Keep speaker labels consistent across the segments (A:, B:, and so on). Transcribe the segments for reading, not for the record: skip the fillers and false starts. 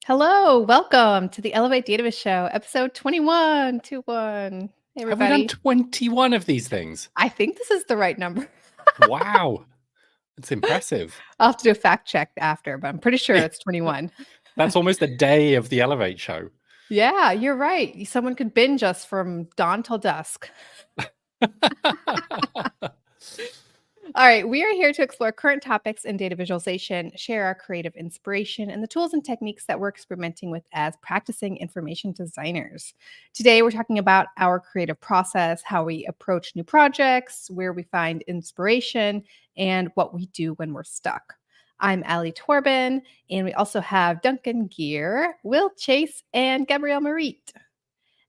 A: Hello, welcome to the Elevate Dataviz Show, episode 21. 21. Hey,
B: Have we done
A: everybody.
B: 21 of these things?
A: I think this is the right number.
B: Wow. It's impressive.
A: I'll have to do a fact check after, but I'm pretty sure it's 21.
B: That's almost a day of the Elevate show.
A: Yeah, you're right. Someone could binge us from dawn till dusk. All right, we are here to explore current topics in data visualization, share our creative inspiration, and the tools and techniques that we're experimenting with as practicing information designers. Today, we're talking about our creative process, how we approach new projects, where we find inspiration, and what we do when we're stuck. I'm Ali Torbin, and we also have Duncan Gear, Will Chase, and Gabrielle Marit.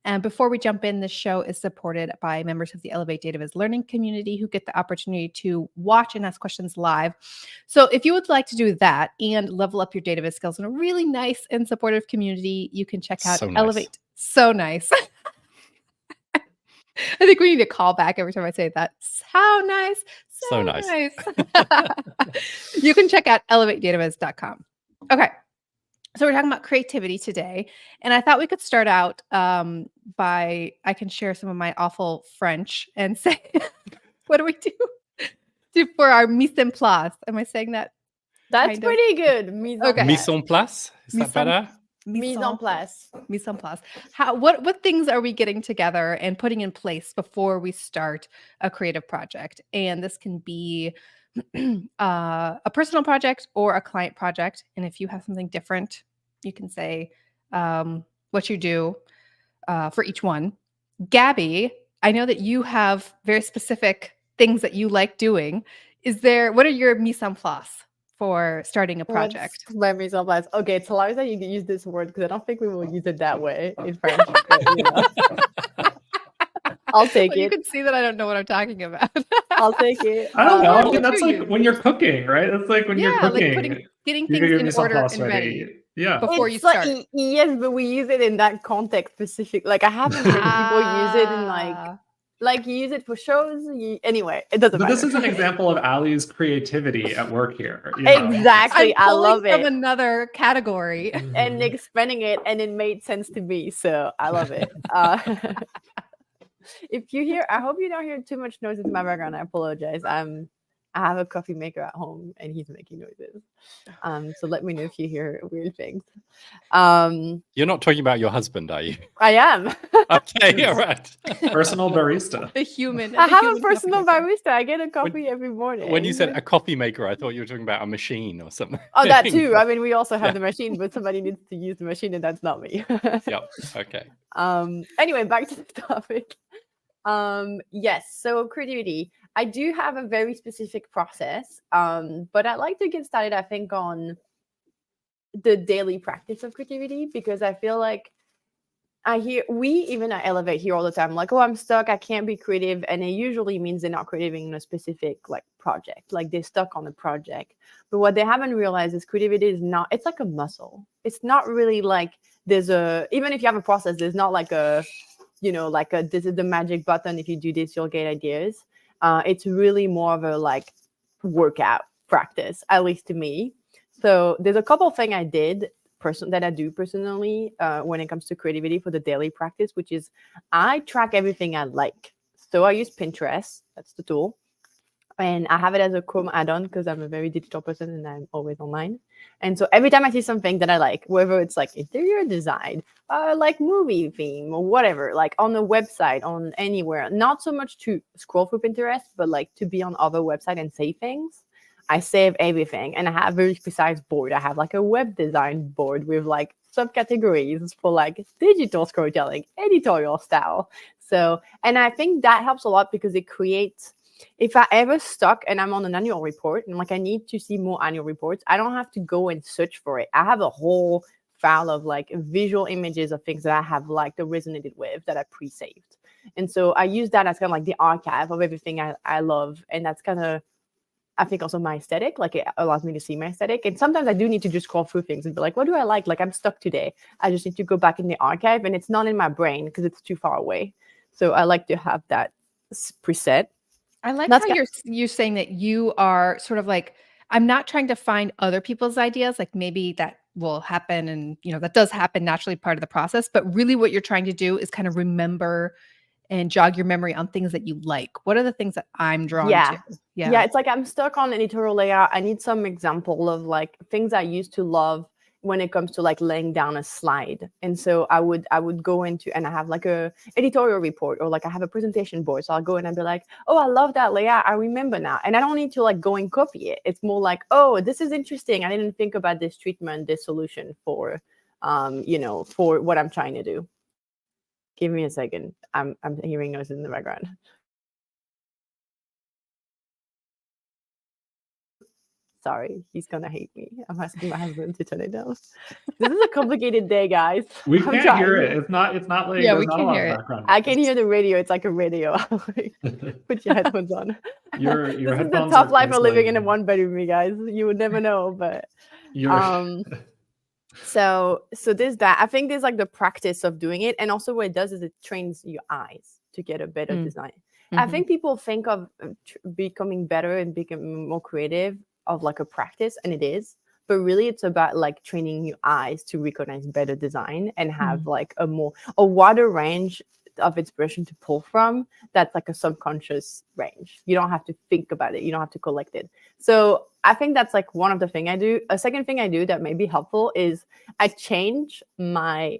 A: And before we jump in, this show is supported by members of the Elevate Dataviz learning community who get the opportunity to watch and ask questions live. So if you would like to do that and level up your Dataviz skills in a really nice and supportive community, you can check out Elevate. So nice. I think we need a call back every time I say that. How nice.
B: So nice.
A: You can check out elevatedataviz.com. Okay. So we're talking about creativity today, and I thought we could start out by I can share some of my awful French and say, what do we do for our mise en place? Am I saying that?
C: That's pretty good.
B: Mise en place? Is that better?
C: Mise en place.
A: Mise en place. What things are we getting together and putting in place before we start a creative project? And this can be a personal project or a client project. And if you have something different, you can say what you do for each one. Gabby, I know that you have very specific things that you like doing. What are your mise en place for starting a project?
C: What's my mise en place? Okay, it's hilarious that you can use this word because I don't think we will use it that way in French. I'll take it.
A: You can see that I don't know what I'm talking about.
C: I'll take it.
D: I don't know. I mean, that's like when you're cooking, right? That's like when you're cooking.
A: Like getting things in order and ready.
D: Yeah.
A: Before you start.
C: Yes, but we use it in that context specific. Like I haven't heard people use it in like you use it for shows. Anyway, it doesn't matter.
D: This is an example of Ali's creativity at work here.
C: Exactly. I love it.
A: From another category.
C: And expanding it, and it made sense to me. So I love it. If you hear, I hope you don't hear too much noise in my background. I apologize. I have a coffee maker at home, and he's making noises. So let me know if you hear weird things.
B: You're not talking about your husband, are you?
C: I am.
B: Okay, all right.
D: Personal barista.
A: The human.
C: I have a personal barista. I get a coffee every morning.
B: When you said a coffee maker, I thought you were talking about a machine or something.
C: Oh, that too. I mean, we also have the machine, but somebody needs to use the machine, and that's not me.
B: Yep. Okay.
C: Anyway, back to the topic. Yes. So creativity. I do have a very specific process, but I'd like to get started, I think, on the daily practice of creativity, because I feel like even at Elevate here all the time, like, oh, I'm stuck, I can't be creative. And it usually means they're not creative in a specific project, like they're stuck on the project. But what they haven't realized is creativity is not, it's like a muscle. It's not really like even if you have a process, there's not like this is the magic button. If you do this, you'll get ideas. It's really more of a workout practice, at least to me. So there's a couple of things I did that I do personally when it comes to creativity for the daily practice, which is I track everything I like. So I use Pinterest. That's the tool. And I have it as a Chrome add-on because I'm a very digital person and I'm always online. And so every time I see something that I like, whether it's like interior design, like movie theme or whatever, like on the website, on anywhere, not so much to scroll through Pinterest, but like to be on other websites and save things. I save everything, and I have a very precise board. I have like a web design board with like subcategories for like digital storytelling, editorial style. So, and I think that helps a lot because it creates, if I ever stuck and I'm on an annual report and I need to see more annual reports, I don't have to go and search for it. I have a whole file of visual images of things that I have liked or resonated with that I pre-saved. And so I use that as kind of the archive of everything I love. And that's kind of, I think, also my aesthetic. It allows me to see my aesthetic. And sometimes I do need to just scroll through things and be like, what do I like? I'm stuck today. I just need to go back in the archive, and it's not in my brain because it's too far away. So I like to have that preset.
A: I like how you're saying that you are sort of I'm not trying to find other people's ideas, maybe that will happen. And, that does happen naturally, part of the process. But really what you're trying to do is kind of remember and jog your memory on things that you like. What are the things that I'm drawn to?
C: Yeah, it's like I'm stuck on editorial layout. I need some example of like things I used to love when it comes to like laying down a slide. And so I would go into, and I have like a editorial report, or like I have a presentation board. So I'll go in and be like, oh, I love that layout. I remember now. And I don't need to like go and copy it. It's more like, oh, this is interesting. I didn't think about this treatment, this solution for, for what I'm trying to do. Give me a second. I'm hearing noises in the background. Sorry, he's gonna hate me. I'm asking my husband to turn it down. This is a complicated day, guys.
D: We can't hear it. It's not like
A: yeah,
D: there's
A: we
D: not
A: can
D: a lot
A: hear
D: of
A: it.
D: background.
C: I can hear the radio. It's like a radio. Put your headphones on.
D: Your
C: This is the
D: headphones
C: tough
D: are
C: life of living in a
D: canceling.
C: one-bedroom, you guys. You would never know, but so there's that. I think there's like the practice of doing it, and also what it does is it trains your eyes to get a better design. I think people think of becoming better and becoming more creative of like a practice, and it is, but really it's about like training your eyes to recognize better design and have like a wider range of inspiration to pull from. That's like a subconscious range. You don't have to think about it. You don't have to collect it. So I think that's like one of the things I do. A second thing I do that may be helpful is I change my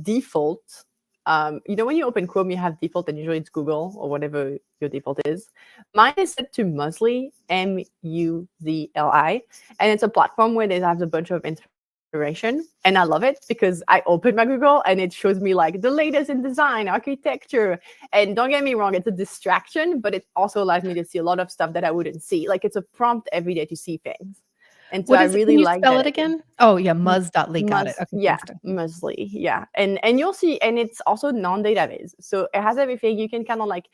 C: default. When you open Chrome, you have default, and usually it's Google or whatever your default is. Mine is set to Muzli, Muzli, and it's a platform where they have a bunch of inspiration, and I love it because I open my Google and it shows me like the latest in design, architecture, and don't get me wrong, it's a distraction, but it also allows me to see a lot of stuff that I wouldn't see. Like it's a prompt every day to see things. And so I really
A: can you
C: like
A: spell
C: that.
A: it again? Oh yeah, muz.ly. Got it. Okay,
C: yeah,
A: thanks.
C: Muzli. Yeah. And you'll see, and it's also non-Dataviz. So it has everything. You can kind of like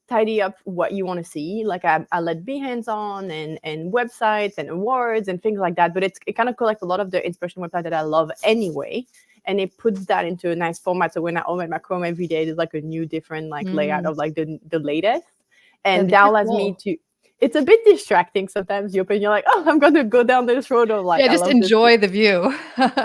C: tidy up what you want to see. Like I let Behance on and websites and awards and things like that. But it kind of collects a lot of the inspiration websites that I love anyway. And it puts that into a nice format. So when I open my Chrome every day, there's like a new different like layout of like the latest. And that allows me to, it's a bit distracting sometimes. You open, you're like, oh, I'm going to go down this road of like,
A: just enjoy the view.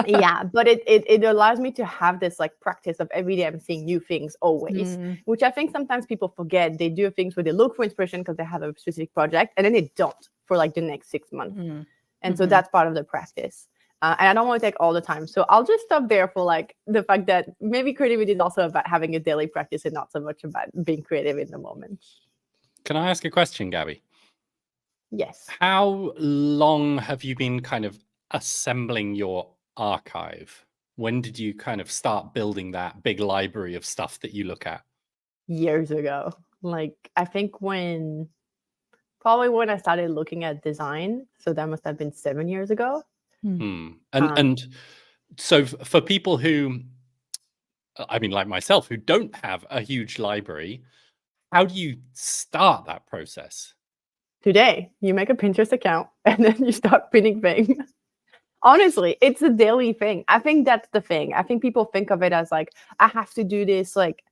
C: Yeah, but it allows me to have this like practice of every day I'm seeing new things always, which I think sometimes people forget. They do things where they look for inspiration because they have a specific project, and then they don't for like the next 6 months. And so that's part of the practice. And I don't want to take all the time. So I'll just stop there for like the fact that maybe creativity is also about having a daily practice and not so much about being creative in the moment.
B: Can I ask a question, Gabby?
C: Yes.
B: How long have you been kind of assembling your archive? When did you kind of start building that big library of stuff that you look at?
C: Years ago. Like, I think probably when I started looking at design. So that must have been 7 years ago.
B: And so for people who, I mean, like myself, who don't have a huge library, how do you start that process?
C: Today, you make a Pinterest account and then you start pinning things. Honestly, it's a daily thing. I think that's the thing. I think people think of it as like, I have to do this like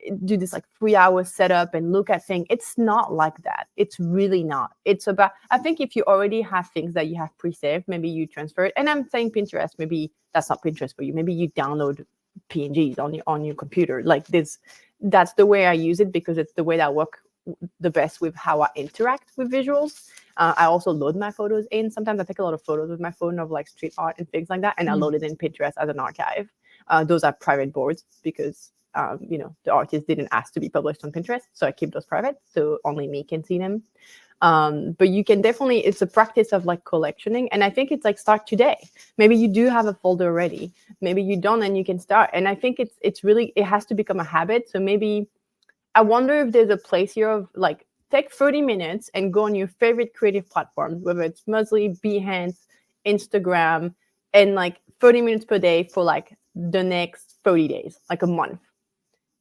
C: 3-hour setup and look at things. It's not like that. It's really not. It's about, I think if you already have things that you have pre-saved, maybe you transfer it. And I'm saying Pinterest, maybe that's not Pinterest for you. Maybe you download PNGs on your computer. Like this, that's the way I use it because it's the way that I work the best with how I interact with visuals. I also load my photos in. Sometimes I take a lot of photos with my phone of like street art and things like that, and I load it in Pinterest as an archive. Those are private boards because the artist didn't ask to be published on Pinterest, so I keep those private, so only me can see them. But you can definitely, it's a practice of like collectioning, and I think it's like start today. Maybe you do have a folder already, maybe you don't, and you can start. And I think it's really, it has to become a habit. So maybe I wonder if there's a place here of like, take 30 minutes and go on your favorite creative platforms, whether it's Muzli, Behance, Instagram, and like 30 minutes per day for like the next 30 days, like a month,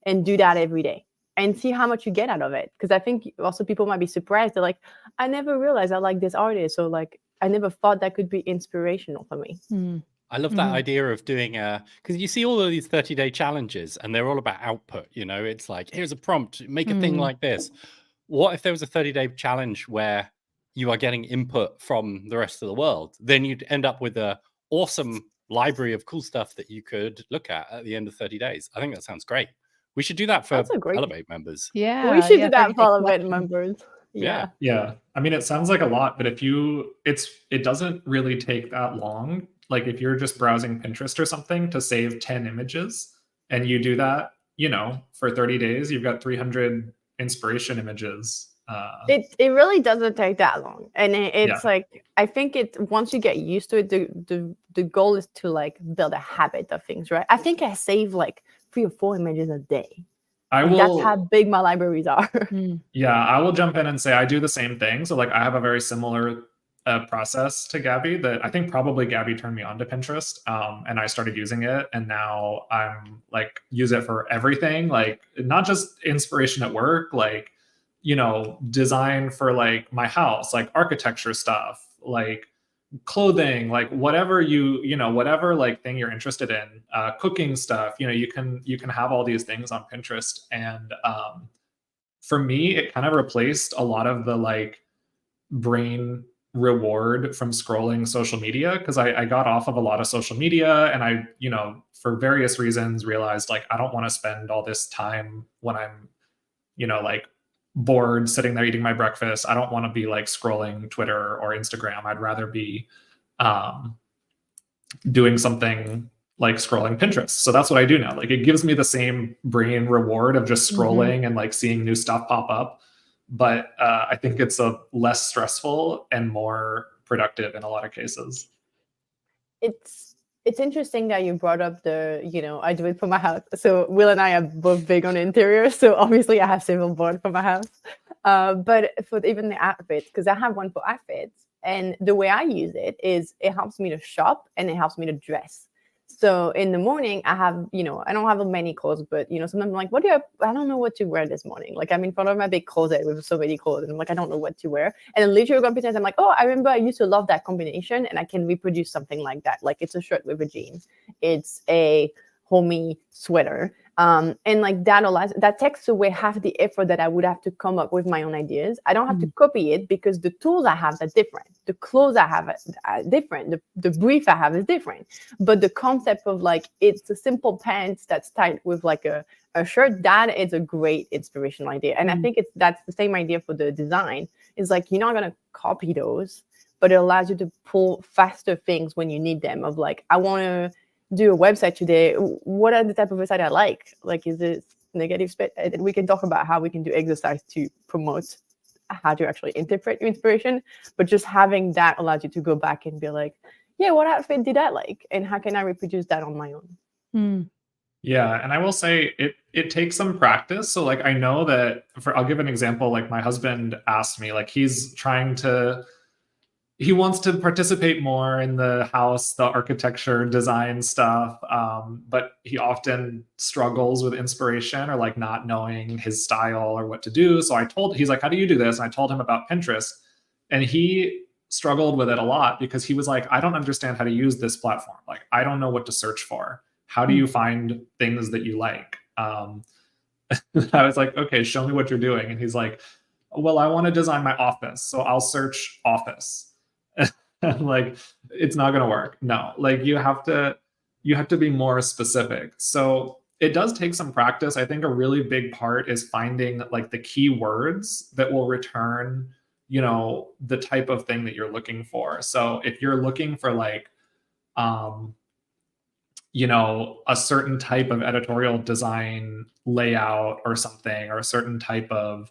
C: and do that every day and see how much you get out of it. Because I think also people might be surprised. They're like, I never realized I like this artist, or like, I never thought that could be inspirational for me.
B: I love that idea of doing because you see all of these 30-day challenges and they're all about output. It's like, here's a prompt, make a thing like this. What if there was a 30-day challenge where you are getting input from the rest of the world? Then you'd end up with a awesome library of cool stuff that you could look at the end of 30 days. I think that sounds great. We should do that for Elevate members.
A: Yeah,
C: we should do that
A: 30-day
C: for Elevate
A: collection.
C: members.
D: Yeah. I mean, it sounds like a lot, but it doesn't really take that long. Like if you're just browsing Pinterest or something to save 10 images and you do that, for 30 days, you've got 300 inspiration images.
C: It really doesn't take that long. And it's like, I think once you get used to it, the goal is to like build a habit of things, right? I think I save like 3 or 4 images a day. That's how big my libraries are.
D: Yeah, I will jump in and say I do the same thing. So like I have a very similar process to Gabby that I think probably Gabby turned me on to Pinterest, and I started using it, and now I'm like use it for everything, like not just inspiration at work, like design for like my house, like architecture stuff, like clothing, like whatever whatever like thing you're interested in, cooking stuff, you can have all these things on Pinterest. And for me, it kind of replaced a lot of the like brain reward from scrolling social media, because I got off of a lot of social media, and I for various reasons realized like I don't want to spend all this time when I'm like bored sitting there eating my breakfast. I don't want to be like scrolling Twitter or Instagram. I'd rather be doing something like scrolling Pinterest. So that's what I do now. Like it gives me the same brain reward of just scrolling and like seeing new stuff pop up. But I think it's a less stressful and more productive in a lot of cases.
C: It's interesting that you brought up I do it for my house. So Will and I are both big on interior. So obviously I have several boards for my house. But for even the outfits, because I have one for outfits, and the way I use it is it helps me to shop and it helps me to dress. So in the morning, I have, I don't have many clothes, but, sometimes I'm like, I don't know what to wear this morning. Like I'm in front of my big closet with so many clothes, and I'm like, I don't know what to wear. And then later on Pinterest, I'm like, oh, I remember I used to love that combination, and I can reproduce something like that. Like it's a shirt with a jeans. It's a homey sweater. And like that takes away half the effort that I would have to come up with my own ideas. I don't have to copy it because the tools I have are different. The clothes I have are different. The brief I have is different. But the concept of like, it's a simple pants that's tied with like a shirt, that is a great inspirational idea. And I think that's the same idea for the design. It's like, you're not going to copy those, but it allows you to pull faster things when you need them, of like, I want to do a website today. What are the type of website I like? Like, is it negative space? We can talk about how we can do exercise to promote how to actually interpret your inspiration, but just having that allows you to go back and be like, yeah, what outfit did I like? And how can I reproduce that on my own?
D: Yeah, and I will say it takes some practice. So like I know that I'll give an example. Like my husband asked me, like he wants to participate more in the house, the architecture, design stuff, but he often struggles with inspiration or like not knowing his style or what to do. So he's like, how do you do this? And I told him about Pinterest, and he struggled with it a lot because he was like, I don't understand how to use this platform. Like, I don't know what to search for. How do you find things that you like? I was like, okay, show me what you're doing. And he's like, well, I want to design my office, so I'll search office. Like, it's not going to work. No, like you have to be more specific. So it does take some practice. I think a really big part is finding like the keywords that will return, the type of thing that you're looking for. So if you're looking for like, a certain type of editorial design layout or something, or a certain type of,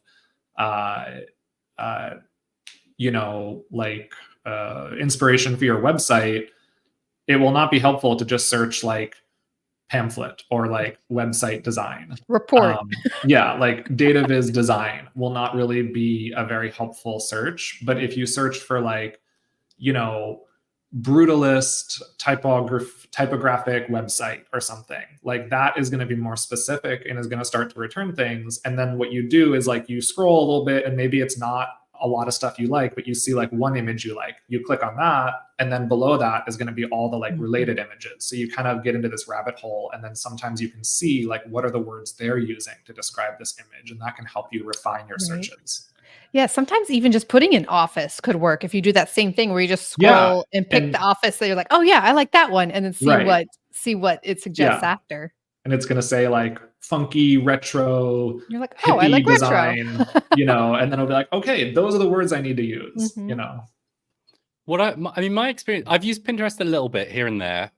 D: inspiration for your website, it will not be helpful to just search like pamphlet or like website design
A: report.
D: Like Dataviz design will not really be a very helpful search. But if you search for like, brutalist typographic website or something, like that is going to be more specific and is going to start to return things. And then what you do is like you scroll a little bit, and maybe it's not a lot of stuff you like, but you see like one image you like, you click on that, and then below that is going to be all the like related images. So you kind of get into this rabbit hole, and then sometimes you can see like what are the words they're using to describe this image, and that can help you refine your searches.
A: Yeah, sometimes even just putting an office could work if you do that same thing where you just
D: Yeah,
A: scroll and pick the
D: and
A: office that you're like, "Oh yeah, I like that one," and then
D: right.
A: see what it suggests
D: Yeah.
A: after.
D: And it's gonna say like funky retro
A: You're like, "Oh, I like
D: hippie
A: retro."
D: design, and then it'll be like, okay, those are the words I need to use,
A: Mhm.
B: I mean, my experience, I've used Pinterest a little bit here and there,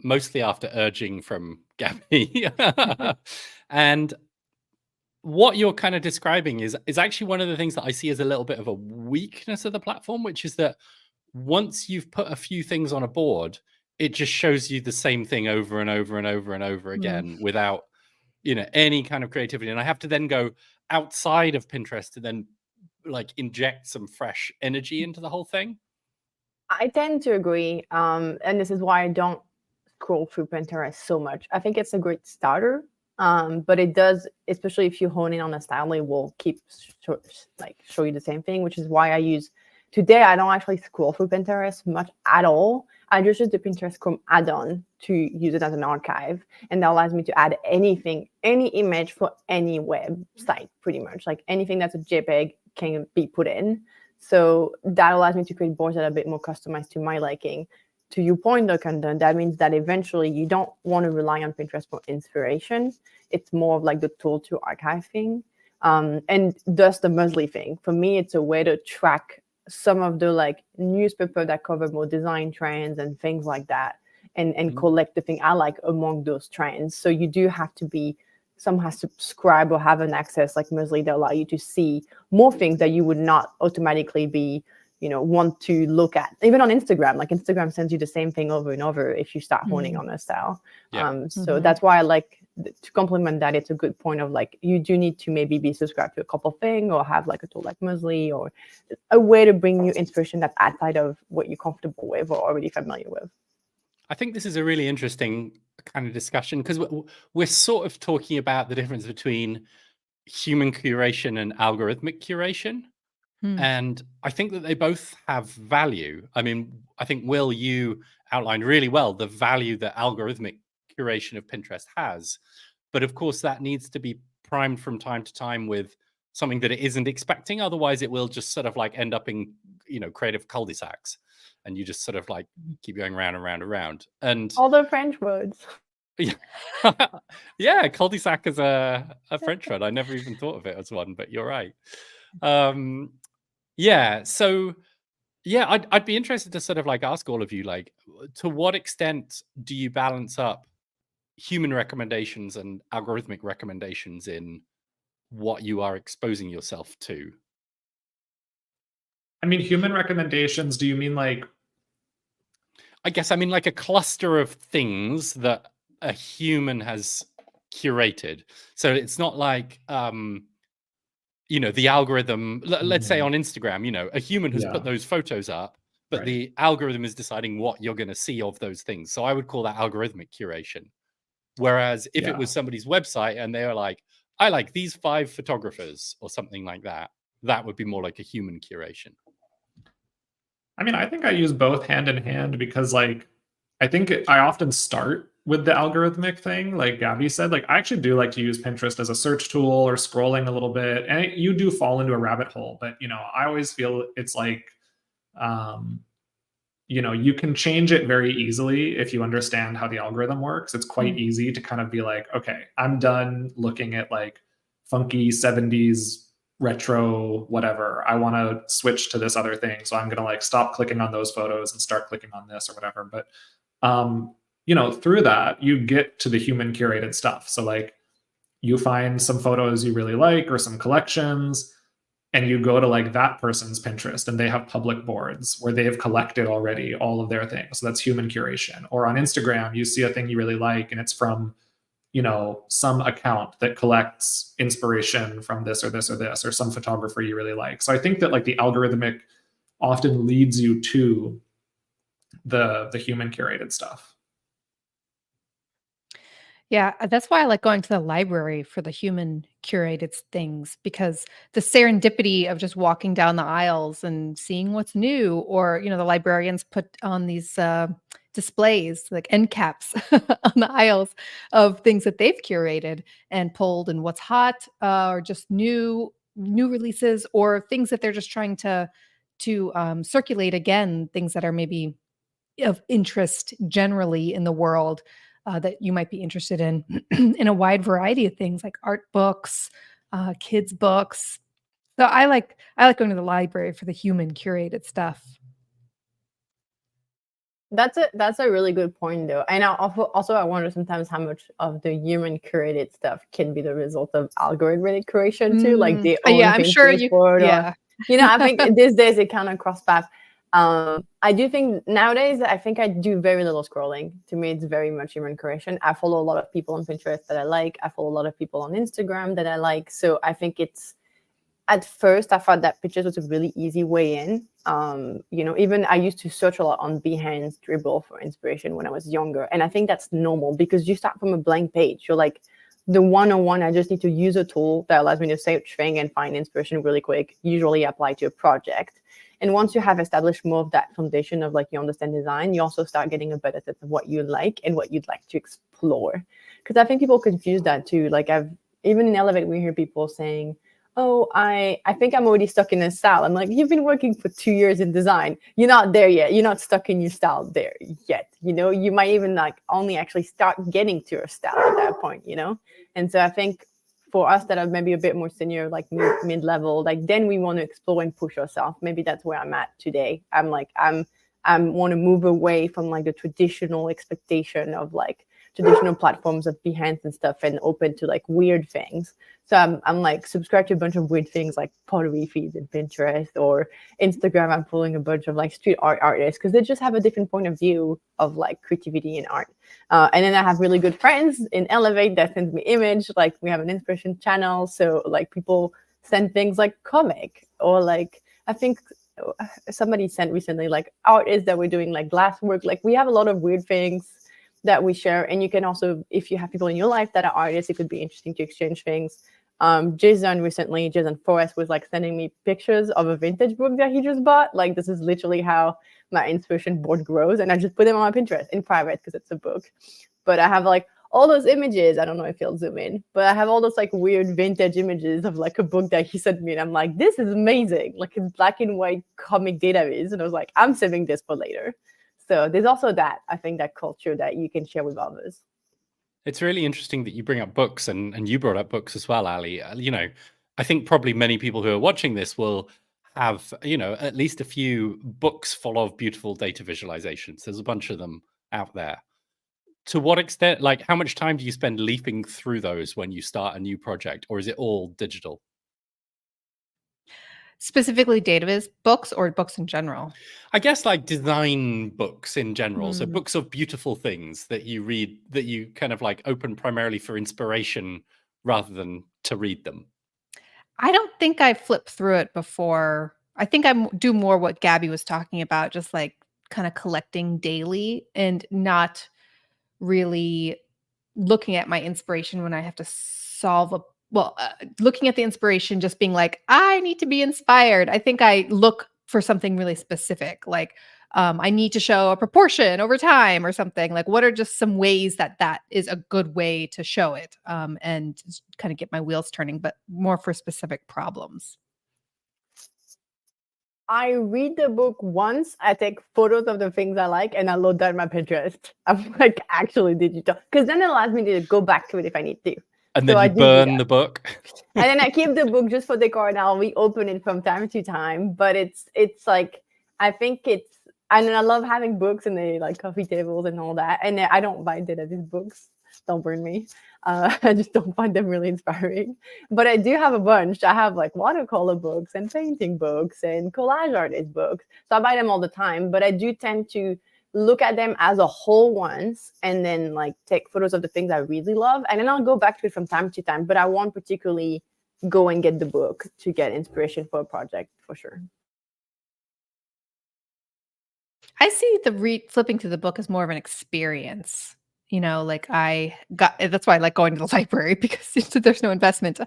B: mostly after urging from Gabby. And what you're kind of describing is actually one of the things that I see as a little bit of a weakness of the platform, which is that once you've put a few things on a board, it just shows you the same thing over and over and over and over again without, any kind of creativity. And I have to then go outside of Pinterest to then like inject some fresh energy into the whole thing.
C: I tend to agree, and this is why I don't scroll through Pinterest so much. I think it's a great starter, but it does, especially if you hone in on a style, it will keep show you the same thing. Which is why I use today. I don't actually scroll through Pinterest much at all. I just use the Pinterest Chrome add-on to use it as an archive, and that allows me to add anything, any image for any website, pretty much. Like anything that's a JPEG can be put in. So that allows me to create boards that are a bit more customized to my liking. To your point, Duncan, that means that eventually you don't want to rely on Pinterest for inspiration. It's more of like the tool to archive thing. And thus the Muesli thing. For me, it's a way to track some of the like newspaper that cover more design trends and things like that, and collect the thing I like among those trends. So you do have to be, someone has to subscribe or have an access like Muesli that allow you to see more things that you would not automatically be, want to look at. Even on Instagram, like Instagram sends you the same thing over and over if you start honing on a style. So that's why I like to complement that. It's a good point of like, you do need to maybe be subscribed to a couple things or have like a tool like Muesli or a way to bring you inspiration that's outside of what you're comfortable with or already familiar with.
B: I think this is a really interesting kind of discussion because we're sort of talking about the difference between human curation and algorithmic curation. And I think that they both have value. I mean, I think, Will, you outlined really well the value that algorithmic curation of Pinterest has. But of course, that needs to be primed from time to time with something that it isn't expecting. Otherwise, it will just sort of like end up in, creative cul-de-sacs. And you just sort of like keep going round and round and round. And
C: all the French words.
B: Yeah, cul-de-sac is a French word. I never even thought of it as one, but you're right. Yeah, so I'd be interested to sort of like ask all of you, like, to what extent do you balance up human recommendations and algorithmic recommendations in what you are exposing yourself to?
D: I mean, human recommendations, do you mean like,
B: I guess I mean like a cluster of things that a human has curated. So it's not like the algorithm, let's say on Instagram, a human has put those photos up, but the algorithm is deciding what you're going to see of those things. So I would call that algorithmic curation. Whereas if it was somebody's website and they were like, I like these 5 photographers or something like that, that would be more like a human curation.
D: I mean, I think I use both hand in hand because like, I think I often start with the algorithmic thing, like Gabby said. Like, I actually do like to use Pinterest as a search tool or scrolling a little bit, and you do fall into a rabbit hole. But I always feel it's like, you can change it very easily if you understand how the algorithm works. It's quite easy to kind of be like, okay, I'm done looking at like funky 70s retro whatever. I want to switch to this other thing, so I'm gonna like stop clicking on those photos and start clicking on this or whatever. But through that you get to the human curated stuff. So like, you find some photos you really like or some collections, and you go to like that person's Pinterest and they have public boards where they have collected already all of their things. So that's human curation. Or on Instagram, you see a thing you really like and it's from some account that collects inspiration from this or this or this, or some photographer you really like. So I think that like the algorithmic often leads you to the human curated stuff.
A: Yeah, that's why I like going to the library for the human curated things, because the serendipity of just walking down the aisles and seeing what's new, or the librarians put on these displays like end caps on the aisles of things that they've curated and pulled, and what's hot or just new new releases or things that they're just trying to circulate again, things that are maybe of interest generally in the world that you might be interested in in a wide variety of things like art books, kids books. So I like going to the library for the human curated stuff.
C: That's a really good point though. And also I wonder sometimes how much of the human curated stuff can be the result of algorithmic curation too, like the own
A: Yeah, I'm sure
C: Pinterest board,
A: yeah.
C: or I think these days it kind of cross paths. I do think nowadays I think I do very little scrolling. To me, it's very much human curation. I follow a lot of people on Pinterest that I like. I follow a lot of people on Instagram that I like. So I think it's, at first I thought that pictures was a really easy way in. Even I used to search a lot on Behance, Dribble for inspiration when I was younger. And I think that's normal because you start from a blank page. You're like, the 101, I just need to use a tool that allows me to search thing and find inspiration really quick, usually apply to a project. And once you have established more of that foundation of like you understand design, you also start getting a better sense of what you like and what you'd like to explore. Because I think people confuse that too. Like even in Elevate, we hear people saying, oh, I think I'm already stuck in a style. I'm like, you've been working for 2 years in design. You're not there yet. You're not stuck in your style there yet. You might even like only actually start getting to your style at that point, And so I think for us that are maybe a bit more senior, like mid-level, like then we want to explore and push ourselves. Maybe that's where I'm at today. I want to move away from like the traditional expectation of like traditional platforms of Behance and stuff and open to like weird things. So I'm like subscribed to a bunch of weird things like pottery feeds in Pinterest or Instagram. I'm following a bunch of like street art artists because they just have a different point of view of like creativity and art. And then I have really good friends in Elevate that send me image. Like we have an inspiration channel. So like people send things like comic or like, I think somebody sent recently like artists that we're doing like glass work. Like we have a lot of weird things that we share. And you can also, if you have people in your life that are artists, it could be interesting to exchange things. Jason Forrest was like sending me pictures of a vintage book that he just bought. Like this is literally how my inspiration board grows. And I just put them on my Pinterest in private because it's a book. But I have like all those images. I don't know if you'll zoom in, but I have all those like weird vintage images of like a book that he sent me. And I'm like, this is amazing. Like it's black and white comic Dataviz. And I was like, I'm saving this for later. So there's also that, I think, that culture that you can share with others.
B: It's really interesting that you bring up books and you brought up books as well, Ali. I think probably many people who are watching this will have, at least a few books full of beautiful data visualizations. There's a bunch of them out there. To what extent, like how much time do you spend leafing through those when you start a new project, or is it all digital?
A: Specifically Dataviz books or books in general?
B: I guess like design books in general. So
A: Mm.
B: books of beautiful things that you read, that you kind of like open primarily for inspiration rather than to read them.
A: I don't think I flipped through it before. I think I do more what Gabby was talking about, just like kind of collecting daily and not really looking at my inspiration when I have to solve looking at the inspiration, just being like, I need to be inspired. I think I look for something really specific, like I need to show a proportion over time or something. Like, what are just some ways that is a good way to show it, and kind of get my wheels turning, but more for specific problems.
C: I read the book once, I take photos of the things I like, and I load that in my Pinterest. I'm like, actually digital. Because then it allows me to go back to it if I need to.
B: And
C: So
B: then
C: I
B: you
C: do
B: burn
C: that.
B: the book.
C: And then I keep the book just for decor, and I'll reopen it from time to time. But it's like, I think it's, and I love having books and they like coffee tables and all that. And I don't buy Dataviz books. Don't burn me. I just don't find them really inspiring. But I do have a bunch. I have like watercolor books and painting books and collage artist books. So I buy them all the time. But I do tend to look at them as a whole once and then like take photos of the things I really love. And then I'll go back to it from time to time. But I won't particularly go and get the book to get inspiration for a project for sure.
A: I see the flipping through the book as more of an experience. Like that's why I like going to the library because there's no investment.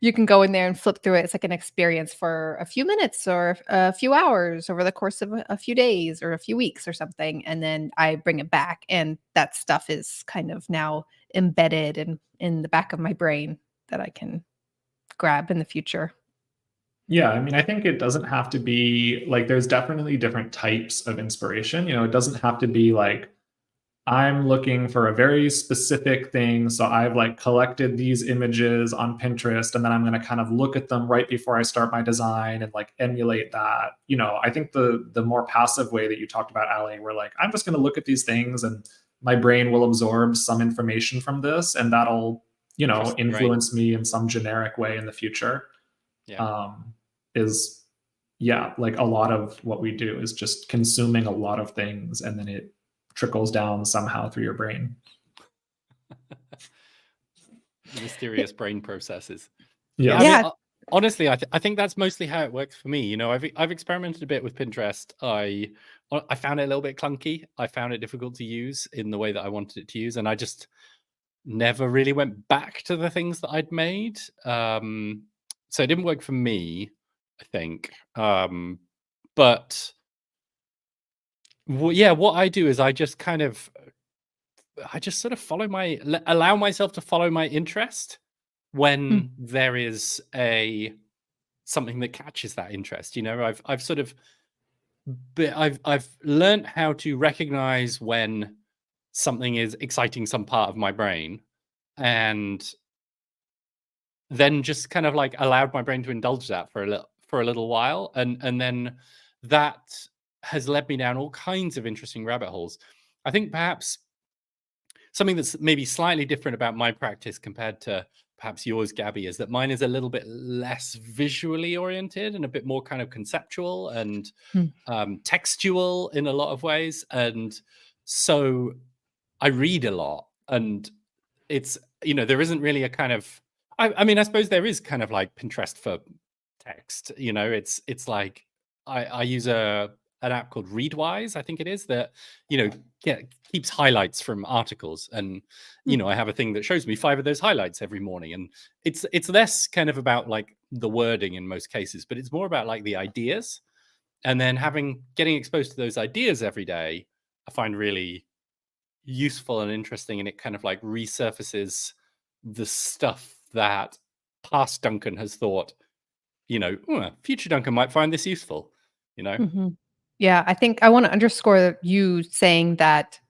A: You can go in there and flip through it. It's like an experience for a few minutes or a few hours over the course of a few days or a few weeks or something. And then I bring it back, and that stuff is kind of now embedded in the back of my brain that I can grab in the future?
D: Yeah, I mean, I think it doesn't have to be like, there's definitely different types of inspiration. It doesn't have to be like, I'm looking for a very specific thing. So I've like collected these images on Pinterest, and then I'm going to kind of look at them right before I start my design and like emulate that. I think the more passive way that you talked about, Ali, where like, I'm just going to look at these things and my brain will absorb some information from this, and that'll, influence me in some generic way in the future.
B: Yeah.
D: Is like a lot of what we do is just consuming a lot of things, and then it trickles down somehow through your brain.
B: Mysterious brain processes.
D: Yeah.
B: I mean, honestly, I think that's mostly how it works for me. I've experimented a bit with Pinterest. I found it a little bit clunky. I found it difficult to use in the way that I wanted it to use, and I just never really went back to the things that I'd made. So it didn't work for me, I think. But what I do is I just sort of allow myself to follow my interest when there is something that catches that interest. I've learned how to recognize when something is exciting some part of my brain, and then just kind of like allowed my brain to indulge that for a little while, and then that has led me down all kinds of interesting rabbit holes. I think perhaps something that's maybe slightly different about my practice compared to perhaps yours, Gabby, is that mine is a little bit less visually oriented and a bit more kind of conceptual and textual in a lot of ways. And so I read a lot, and it's, there isn't really a kind of, I mean, I suppose there is kind of like Pinterest for text, it's like, I use an app called Readwise, I think it is, that, keeps highlights from articles. And, I have a thing that shows me 5 of those highlights every morning. And it's less kind of about like the wording in most cases, but it's more about like the ideas. And then getting exposed to those ideas every day, I find really useful and interesting. And it kind of like resurfaces the stuff that past Duncan has thought, future Duncan might find this useful,
A: Yeah, I think I want to underscore you saying that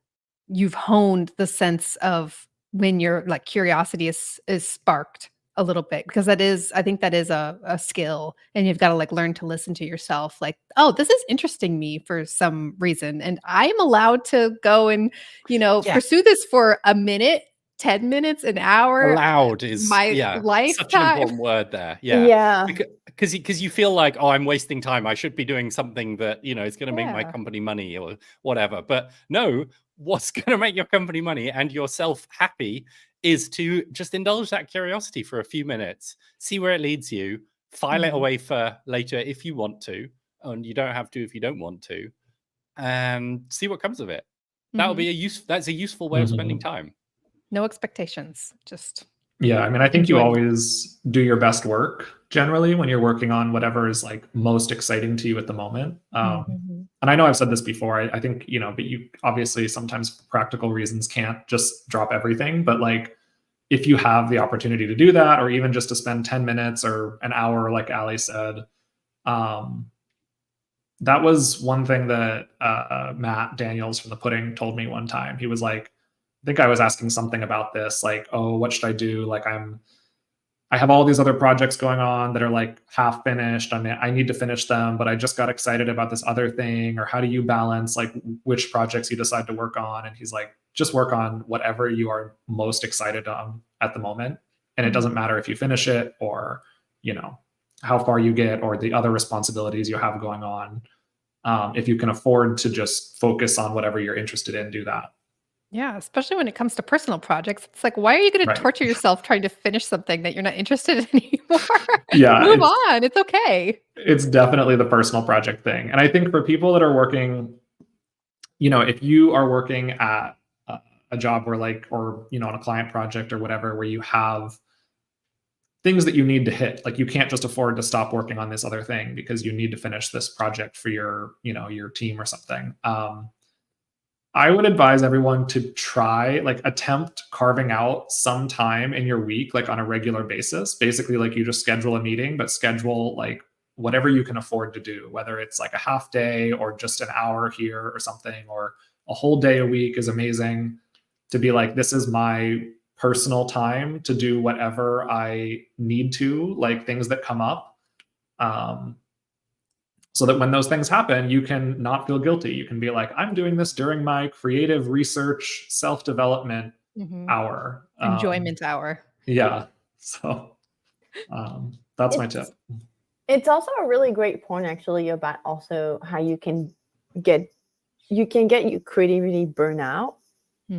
A: you've honed the sense of when your like curiosity is sparked a little bit, because I think that is a skill, and you've got to like learn to listen to yourself. Like, oh, this is interesting me for some reason, and I'm allowed to go and pursue this for a minute, 10 minutes, an hour.
B: Allowed is
A: my lifetime.
B: such an important word there.
C: Yeah.
B: Because you feel like, oh, I'm wasting time. I should be doing something that, is going to make my company money or whatever. But no, what's going to make your company money and yourself happy is to just indulge that curiosity for a few minutes, see where it leads you, file it away for later if you want to, and you don't have to if you don't want to, and see what comes of it. That'll be that's a useful way of spending time.
A: No expectations, just.
D: Yeah, I mean, I think you always do your best work generally when you're working on whatever is like most exciting to you at the moment. And I know I've said this before, I think, but you obviously sometimes for practical reasons can't just drop everything. But like, if you have the opportunity to do that, or even just to spend 10 minutes or an hour, like Ali said, that was one thing that Matt Daniels from The Pudding told me one time. He was like, I think I was asking something about this, like, oh, what should I do? Like, I have all these other projects going on that are like half finished. I mean, I need to finish them, but I just got excited about this other thing. Or how do you balance like which projects you decide to work on? And he's like, just work on whatever you are most excited on at the moment. And it doesn't matter if you finish it or, how far you get or the other responsibilities you have going on. If you can afford to just focus on whatever you're interested in, do that.
A: Yeah, especially when it comes to personal projects. It's like, why are you going to torture yourself trying to finish something that you're not interested in anymore?
D: Yeah,
A: move on. It's okay. It's
D: definitely the personal project thing. And I think for people that are working, if you are working at a job where like, or, on a client project or whatever, where you have things that you need to hit, like you can't just afford to stop working on this other thing because you need to finish this project for your, your team or something. I would advise everyone to try, like, attempt carving out some time in your week, like on a regular basis. Basically, like, you just schedule a meeting, but schedule like whatever you can afford to do, whether it's like a half day or just an hour here or something, or a whole day a week is amazing, to be like, this is my personal time to do whatever I need to, like things that come up. So that when those things happen, you can not feel guilty. You can be like, I'm doing this during my creative research, self-development hour.
A: Enjoyment hour.
D: Yeah. So that's my tip.
C: It's also a really great point, actually, about also how you can get your creativity burnout.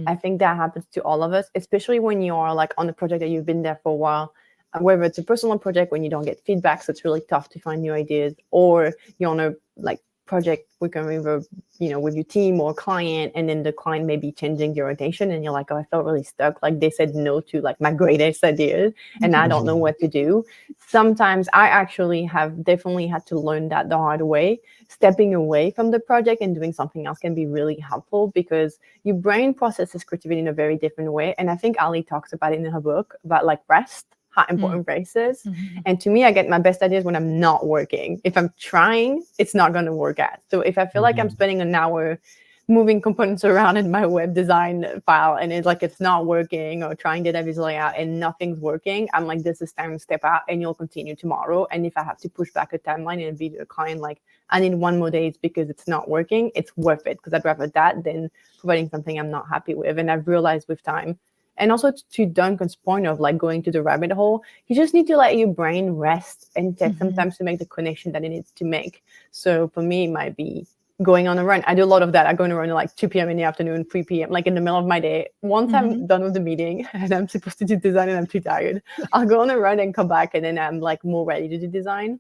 C: I think that happens to all of us, especially when you are like on a project that you've been there for a while. Whether it's a personal project when you don't get feedback, so it's really tough to find new ideas, or you're on a like project working with with your team or client, and then the client may be changing the orientation, and you're like, oh, I felt really stuck. Like they said no to like my greatest ideas, and I don't know what to do. Sometimes I actually have definitely had to learn that the hard way. Stepping away from the project and doing something else can be really helpful, because your brain processes creativity in a very different way. And I think Ali talks about it in her book about like rest, how important rest is. And to me, I get my best ideas when I'm not working. If I'm trying, it's not going to work out. So if I feel like I'm spending an hour moving components around in my web design file and it's not working, or trying Dataviz layout and nothing's working, I'm like, this is time to step out, and you'll continue tomorrow. And if I have to push back a timeline and be to a client like, I need 1 more days because it's not working, it's worth it, because I'd rather that than providing something I'm not happy with. And I've realized with time, and also to Duncan's point of like going to the rabbit hole, you just need to let your brain rest and take some time to make the connection that it needs to make. So for me, it might be going on a run. I do a lot of that. I go on a run at like 2 p.m. in the afternoon, 3 p.m., like in the middle of my day. Once I'm done with the meeting and I'm supposed to do design and I'm too tired, I'll go on a run and come back, and then I'm like more ready to do design.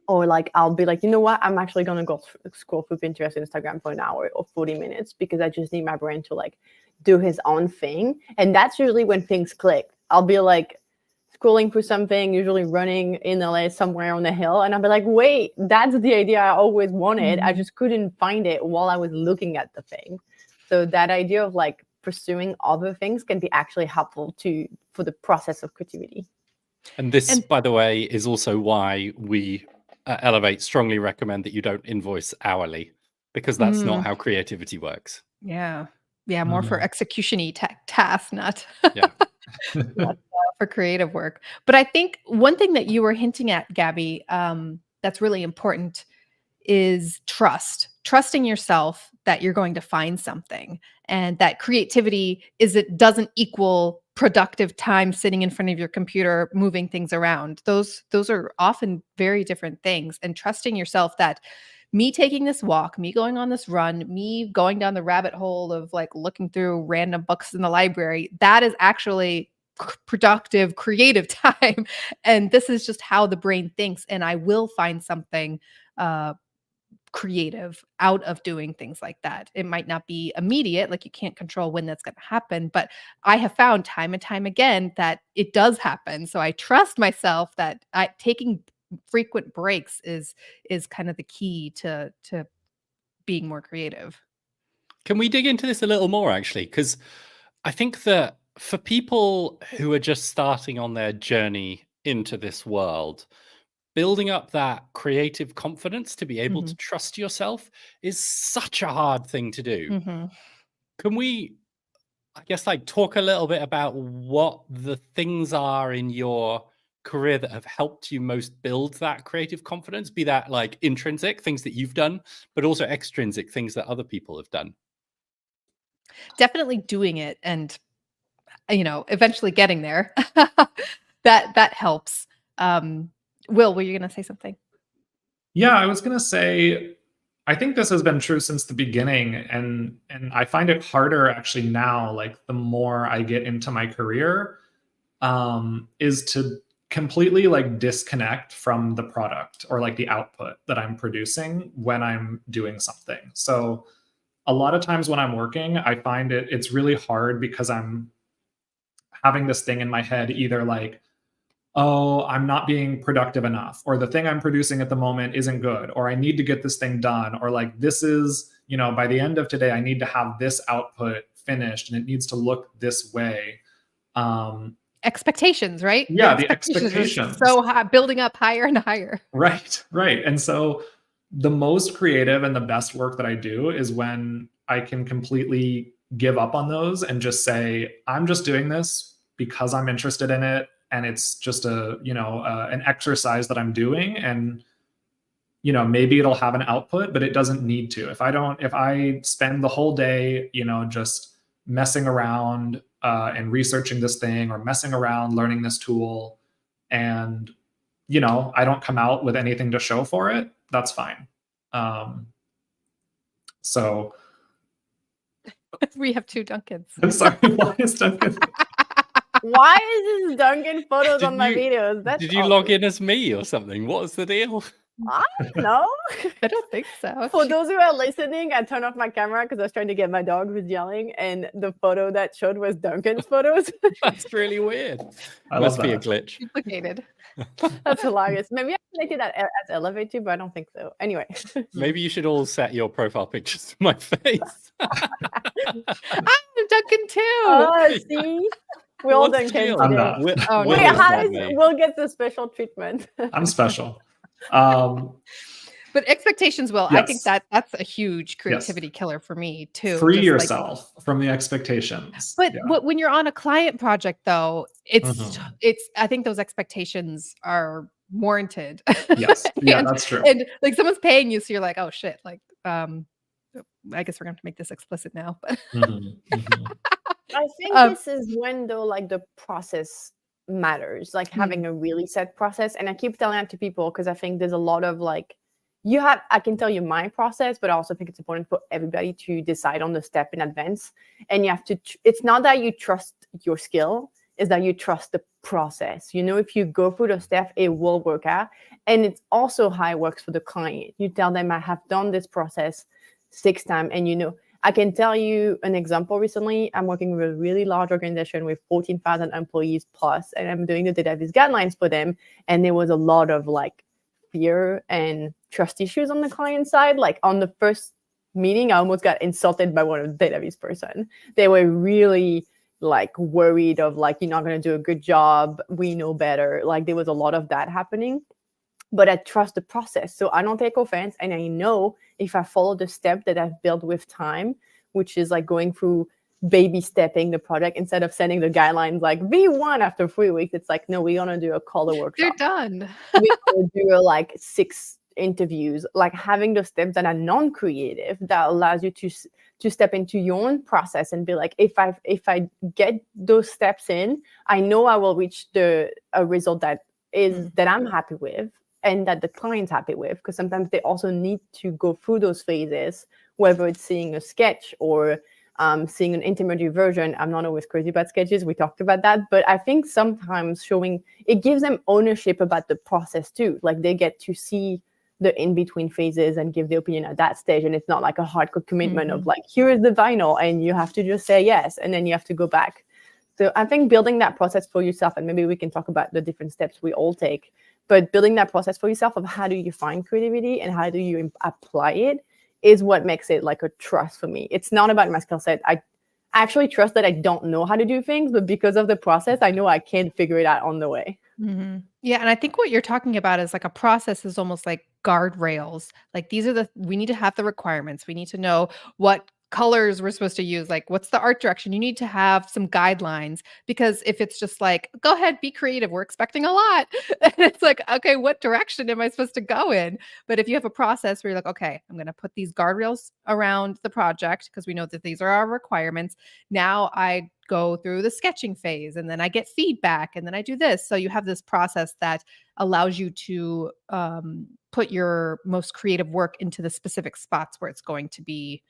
C: Or like I'll be like, you know what, I'm actually going to go scroll through Pinterest and Instagram for an hour or 40 minutes, because I just need my brain to like do his own thing. And that's usually when things click. I'll be like scrolling through something, usually running in LA somewhere on a hill, and I'll be like, wait, that's the idea I always wanted. I just couldn't find it while I was looking at the thing. So that idea of like pursuing other things can be actually helpful for the process of creativity.
B: And this, by the way, is also why we Elevate strongly recommend that you don't invoice hourly, because that's not how creativity works.
A: Yeah, more for execution-y tasks, not not for creative work. But I think one thing that you were hinting at, Gabby, that's really important is trusting yourself that you're going to find something, and that creativity doesn't equal productive time sitting in front of your computer moving things around. Those are often very different things. And trusting yourself that me taking this walk, me going on this run, me going down the rabbit hole of like looking through random books in the library, that is actually productive, creative time. And this is just how the brain thinks. And I will find something creative out of doing things like that. It might not be immediate, like you can't control when that's going to happen, but I have found time and time again that it does happen. So I trust myself that taking frequent breaks is kind of the key to being more creative.
B: Can we dig into this a little more, actually? Because I think that for people who are just starting on their journey into this world, building up that creative confidence to be able to trust yourself is such a hard thing to do. Can we, I guess, like talk a little bit about what the things are in your career that have helped you most build that creative confidence, be that like intrinsic things that you've done, but also extrinsic things that other people have done?
A: Definitely doing it, and eventually getting there. that helps. Will, were you going to say something?
D: Yeah, I was going to say, I think this has been true since the beginning, and I find it harder actually now, like the more I get into my career, is to completely like disconnect from the product or like the output that I'm producing when I'm doing something. So a lot of times when I'm working, I find it's really hard because I'm having this thing in my head, either like, oh, I'm not being productive enough, or the thing I'm producing at the moment isn't good, or I need to get this thing done, or like this is by the end of today, I need to have this output finished and it needs to look this way.
A: Expectations, right?
D: Yeah,
A: The
D: the expectations.
A: So high, building up higher and higher.
D: Right. And so the most creative and the best work that I do is when I can completely give up on those and just say, I'm just doing this because I'm interested in it. And it's just an exercise that I'm doing. And, maybe it'll have an output, but it doesn't need to. If I spend the whole day, just messing around and researching this thing, or messing around learning this tool, and I don't come out with anything to show for it, that's fine. So
A: we have 2 Duncans.
D: I'm sorry, why is Duncan?
C: Why is this Duncan photos
B: Did
C: on my
B: you-
C: videos? That's
B: Did you log in as me or something? What was the deal?
C: I don't know.
A: I don't think so.
C: For those who are listening, I turned off my camera because I was trying to get my dog who was yelling, and the photo that showed was Duncan's photos.
B: That's really weird.
D: I
B: Must
D: love
B: be a
D: that.
B: glitch.
A: Duplicated.
C: That's hilarious. Maybe I connected that as Elevate too, but I don't think so. Anyway.
B: Maybe you should all set your profile pictures to my face.
A: I'm Duncan too.
C: Oh, see? We're all
B: What's the
C: Duncan
B: deal?
D: I'm
C: today.
D: not.
A: Oh,
C: Wait,
A: no.
B: Will's
C: how
B: not
C: does
B: me.
C: Will get the special treatment?
D: I'm special.
A: But expectations, Will, I think
D: Yes.
A: that's a huge creativity killer for me too.
D: Free
A: Just like-
D: yourself from the expectations.
A: But
D: Yeah.
A: when you're on a client project, though, it's
D: Mhm.
A: I think those expectations are warranted.
D: Yes. Yeah,
A: And-
D: that's true.
A: And like someone's paying you, so you're like, oh shit, like I guess we're gonna have to make this explicit now. But
D: Mhm, mhm.
C: I think
A: Um,
C: this is when though like the process matters, like
A: Mm.
C: having a really set process. And I keep telling that to people because I think there's a lot of like I can tell you my process, but I also think it's important for everybody to decide on the step in advance. And you have to it's not that you trust your skill, is that you trust the process. If you go through the step, it will work out. And it's also how it works for the client. You tell them, I have done this process 6 times, and I can tell you an example. Recently, I'm working with a really large organization with 14,000 employees plus, and I'm doing the Dataviz guidelines for them. And there was a lot of like fear and trust issues on the client side. Like on the first meeting, I almost got insulted by one of the Dataviz person. They were really like worried of like, you're not going to do a good job. We know better. Like there was a lot of that happening. But I trust the process. So I don't take offense. And I know if I follow the step that I've built with time, which is like going through baby stepping the project instead of sending the guidelines like V1 after 3 weeks. It's like, no, we're going to do a color
A: they're
C: workshop.
A: done.
C: We're going to do like 6 interviews, like having those steps that are non-creative that allows you to step into your own process and be like, if I get those steps in, I know I will reach a result that I'm happy with and that the client's happy with, because sometimes they also need to go through those phases, whether it's seeing a sketch or seeing an intermediate version. I'm not always crazy about sketches. We talked about that. But I think sometimes it gives them ownership about the process too. Like they get to see the in-between phases and give their opinion at that stage. And it's not like a hardcore commitment of like, here is the vinyl and you have to just say yes. And then you have to go back. So I think building that process for yourself, and maybe we can talk about the different steps we all take, but building that process for yourself of how do you find creativity and how do you apply it is what makes it like a trust for me. It's not about my skill set. I actually trust that I don't know how to do things, but because of the process, I know I can figure it out on the way.
A: Mm-hmm. Yeah. And I think what you're talking about is like a process is almost like guardrails. Like we need to have the requirements. We need to know what colors we're supposed to use. Like what's the art direction? You need to have some guidelines, because if it's just like, go ahead, be creative, we're expecting a lot. And it's like, okay, what direction am I supposed to go in? But if you have a process where you're like, okay, I'm going to put these guardrails around the project because we know that these are our requirements. Now I go through the sketching phase and then I get feedback and then I do this. So you have this process that allows you to put your most creative work into the specific spots where it's going to be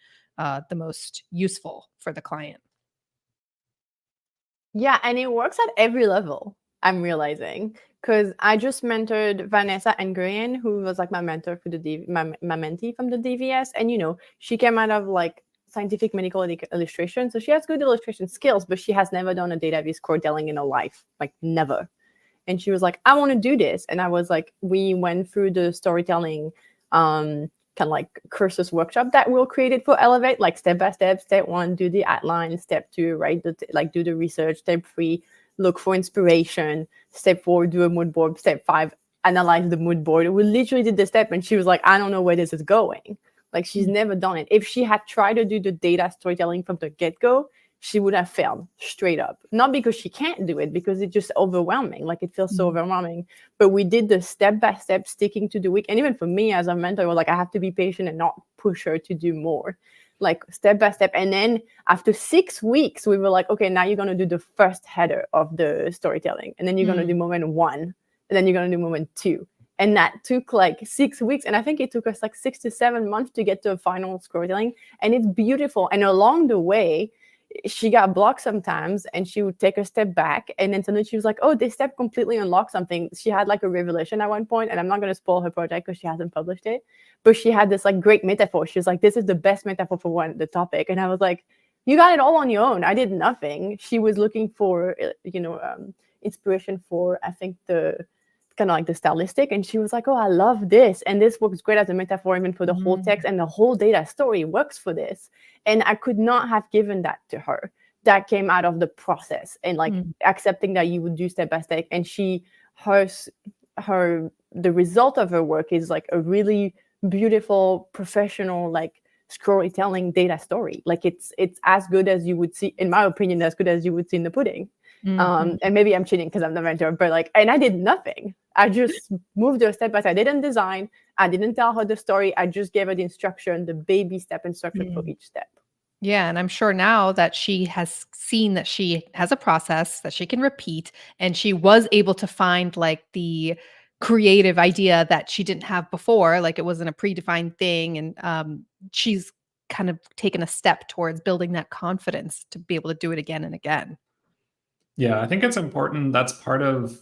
A: the most useful for the client.
C: Yeah, and it works at every level, I'm realizing, because I just mentored Vanessa Nguyen, who was like my mentor for my mentee from the DVS. And, she came out of like scientific medical illustration. So she has good illustration skills, but she has never done a Dataviz core delling in her life, like never. And she was like, I want to do this. And I was like, we went through the storytelling kind of like cursus workshop that we'll create for Elevate, like step by step. Step 1, do the outline. Step 2, write do the research. Step 3, look for inspiration. Step 4, do a mood board. Step 5, analyze the mood board. We literally did the step, and she was like, I don't know where this is going. Like, she's never done it. If she had tried to do the data storytelling from the get-go, she would have failed straight up. Not because she can't do it, because it's just overwhelming. Like, it feels so overwhelming. But we did the step-by-step, sticking to the week. And even for me as a mentor, I was like, I have to be patient and not push her to do more. Like, step-by-step. And then after 6 weeks, we were like, okay, now you're going to do the first header of the storytelling. And then you're going to do moment 1. And then you're going to do moment 2. And that took like 6 weeks. And I think it took us like 6 to 7 months to get to a final storytelling. And it's beautiful. And along the way, she got blocked sometimes, and she would take a step back, and then suddenly she was like, oh, this step completely unlocked something. She had like a revelation at one point, and I'm not going to spoil her project because she hasn't published it, but she had this like great metaphor. She was like, this is the best metaphor for the topic. And I was like, you got it all on your own. I did nothing. She was looking for inspiration for, I think, the kind of like the stylistic, and she was like, oh, I love this, and this works great as a metaphor even for the whole text, and the whole data story works for this. And I could not have given that to her. That came out of the process, and like accepting that you would do step by step. And the result of her work is like a really beautiful, professional, like storytelling data story. Like, it's as good as you would see, in my opinion, as good as you would see in the pudding. And maybe I'm cheating because I'm the mentor, but like, and I did nothing. I just moved her step by step. I didn't design. I didn't tell her the story. I just gave her the instruction, the baby step instruction for each step.
A: Yeah. And I'm sure now that she has seen that she has a process that she can repeat, and she was able to find like the creative idea that she didn't have before, like it wasn't a predefined thing. And she's kind of taken a step towards building that confidence to be able to do it again and again.
D: Yeah, I think it's important. That's part of,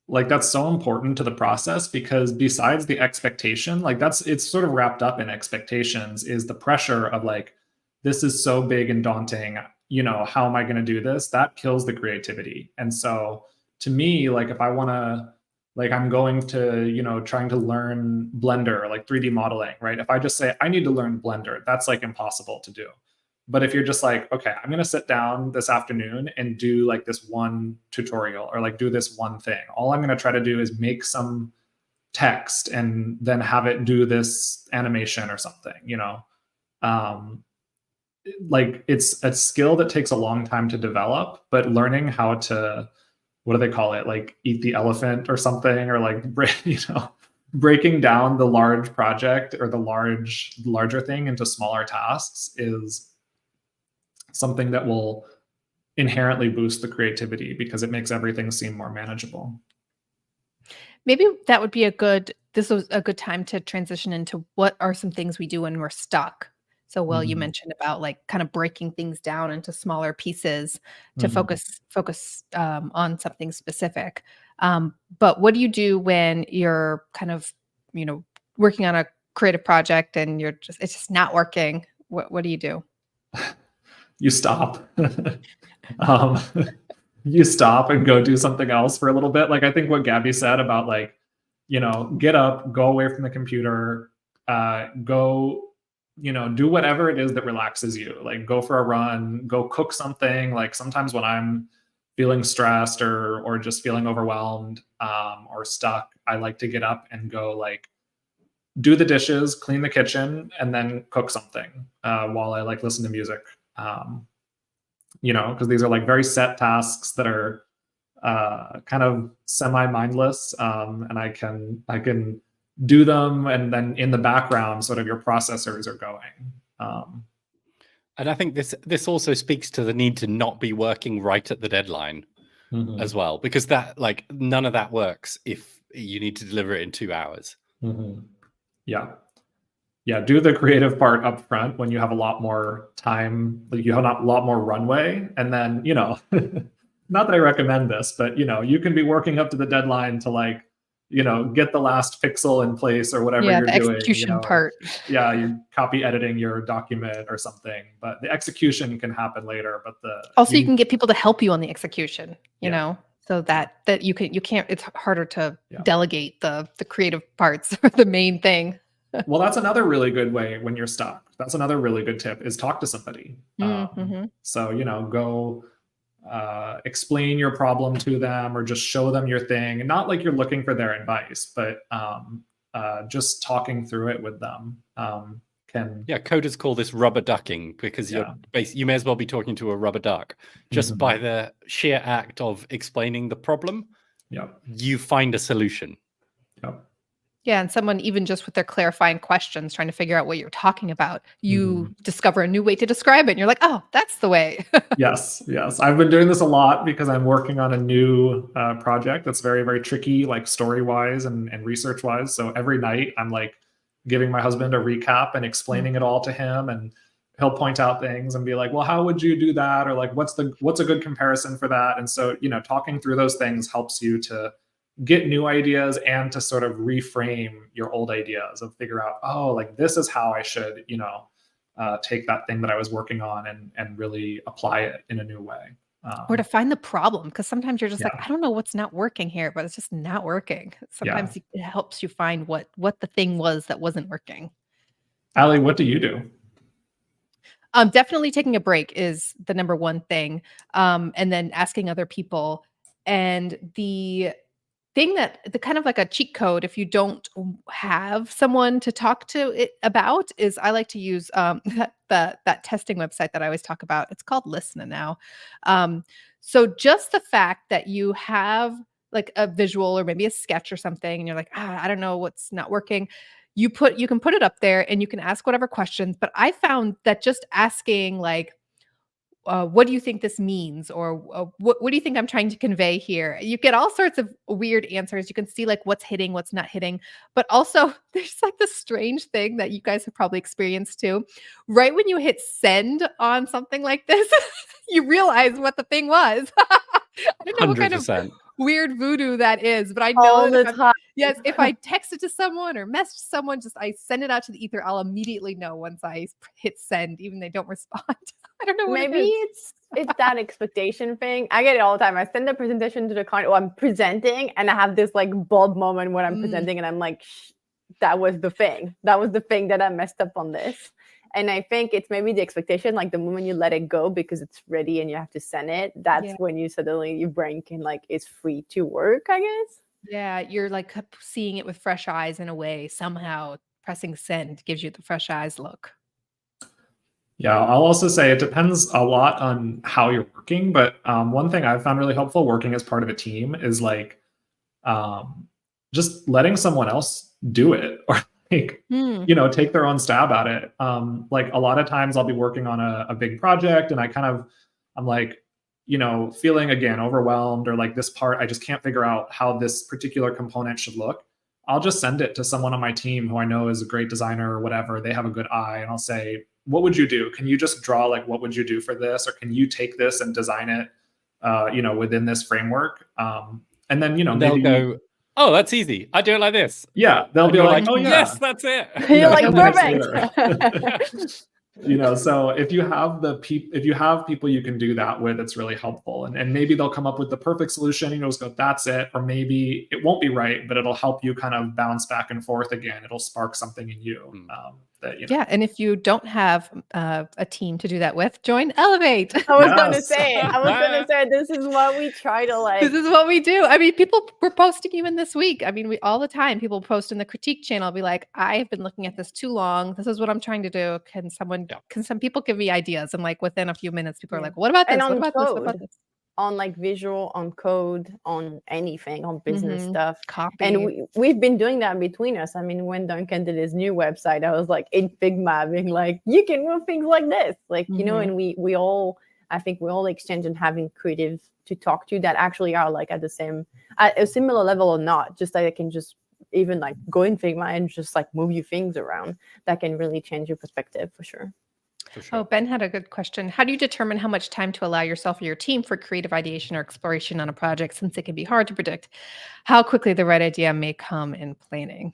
D: like, that's so important to the process, because besides the expectation, like it's sort of wrapped up in expectations, is the pressure of like, this is so big and daunting, how am I going to do this? That kills the creativity. And so to me, like, if I want to, like, I'm going to, trying to learn Blender, like 3D modeling, right? If I just say, I need to learn Blender, that's like impossible to do. But if you're just like, okay, I'm going to sit down this afternoon and do like this one tutorial, or like do this one thing. All I'm going to try to do is make some text and then have it do this animation or something, like, it's a skill that takes a long time to develop, but learning how to, what do they call it? Like eat the elephant or something, or like, breaking down the large project or the larger thing into smaller tasks is something that will inherently boost the creativity, because it makes everything seem more manageable.
A: Maybe that would be this was a good time to transition into what are some things we do when we're stuck. So, Will, you mentioned about like kind of breaking things down into smaller pieces to focus on something specific. But what do you do when you're kind of, working on a creative project and it's just not working? What do you do?
D: You stop. You stop and go do something else for a little bit. Like, I think what Gabby said about like, get up, go away from the computer, go, do whatever it is that relaxes you. Like, go for a run, go cook something. Like, sometimes when I'm feeling stressed or just feeling overwhelmed or stuck, I like to get up and go like do the dishes, clean the kitchen, and then cook something while I like listen to music. Because these are like very set tasks that are kind of semi-mindless, and I can do them, and then in the background, sort of your processors are going.
B: And I think this also speaks to the need to not be working right at the deadline as well, because that, like, none of that works if you need to deliver it in 2 hours.
D: Yeah, do the creative part up front when you have a lot more time, like you have a lot more runway, and then, not that I recommend this, but, you can be working up to the deadline to like, get the last pixel in place or whatever you're doing.
A: The execution part.
D: Yeah, you're copy editing your document or something, but the execution can happen later. But
A: you can get people to help you on the execution, so that you can't, it's harder to delegate the creative parts or the main thing.
D: Well, that's another really good way when you're stuck. That's another really good tip is talk to somebody. So, go explain your problem to them or just show them your thing. And not like you're looking for their advice, but just talking through it with them can.
B: Yeah, coders call this rubber ducking because you may as well be talking to a rubber duck. Just by the sheer act of explaining the problem, you find a solution.
A: Yeah, and someone even just with their clarifying questions, trying to figure out what you're talking about, you discover a new way to describe it. And you're like, oh, that's the way.
D: Yes. I've been doing this a lot because I'm working on a new project that's very, very tricky, like story-wise and research-wise. So every night I'm like giving my husband a recap and explaining it all to him, and he'll point out things and be like, well, how would you do that? Or like, what's a good comparison for that? And so, talking through those things helps you to get new ideas and to sort of reframe your old ideas and figure out, oh, like this is how I should, take that thing that I was working on and really apply it in a new way.
A: Or to find the problem, because sometimes you're just like, I don't know what's not working here, but it's just not working. Sometimes it helps you find what the thing was that wasn't working.
D: Allie, what do you do?
A: Definitely taking a break is the number one thing. And then asking other people. And the thing the kind of like a cheat code, if you don't have someone to talk to it about, is I like to use that testing website that I always talk about. It's called Listen now. So just the fact that you have like a visual or maybe a sketch or something, and you're like, I don't know what's not working. You can put it up there and you can ask whatever questions. But I found that just asking like, what do you think this means? Or what do you think I'm trying to convey here? You get all sorts of weird answers. You can see like what's hitting, what's not hitting. But also there's like this strange thing that you guys have probably experienced too. Right when you hit send on something like this, you realize what the thing was. I don't know 100%. What kind of weird voodoo that is, but I know
C: all the time.
A: Yes, if I text it to someone or message someone, I send it out to the ether, I'll immediately know once I hit send, even they don't respond. I don't know what
C: maybe it's that expectation thing. I get it all the time. I send a presentation to the client, or I'm presenting, and I have this like bulb moment when I'm presenting, and I'm like, that was the thing. That was the thing that I messed up on this. And I think it's maybe the expectation, like the moment you let it go because it's ready and you have to send it, that's when you suddenly, your brain can like, is free to work, I guess.
A: Yeah, you're like seeing it with fresh eyes in a way. Somehow pressing send gives you the fresh eyes look.
D: Yeah, I'll also say it depends a lot on how you're working. But one thing I've found really helpful working as part of a team is like just letting someone else do it, or like, take their own stab at it. Like a lot of times I'll be working on a big project and I'm like, feeling again overwhelmed, or like this part, I just can't figure out how this particular component should look. I'll just send it to someone on my team who I know is a great designer or whatever. They have a good eye, and I'll say, what would you do? Can you just draw like, what would you do for this? Or can you take this and design it, within this framework? And then,
B: they'll go, oh, that's easy. I do it like this.
D: Yeah. They'll be like, oh yeah,
B: yes, that's it.
C: You're like, perfect.
D: So if you have people you can do that with, it's really helpful. And maybe they'll come up with the perfect solution, just go, that's it. Or maybe it won't be right, but it'll help you kind of bounce back and forth again. It'll spark something in you.
A: Yeah, and if you don't have a team to do that with, join Elevate.
C: I was going to say, this is what we try to like.
A: This is what we do. I mean, people were posting even this week. I mean, all the time, people post in the critique channel, be like, I have been looking at this too long. This is what I'm trying to do. Can some people give me ideas? And like within a few minutes, people are like, what about this? What about this? What about this?
C: On like visual, on code, on anything, on business stuff.
A: Copy.
C: And we've been doing that between us. I mean, when Duncan did his new website, I was like in Figma being like, you can move things like this. Like, and we all exchange and having creatives to talk to that actually are like at a similar level or not. Just like I can just even like go in Figma and just like move your things around. That can really change your perspective for sure.
A: Oh, Ben had a good question. How do you determine how much time to allow yourself or your team for creative ideation or exploration on a project, since it can be hard to predict how quickly the right idea may come in planning?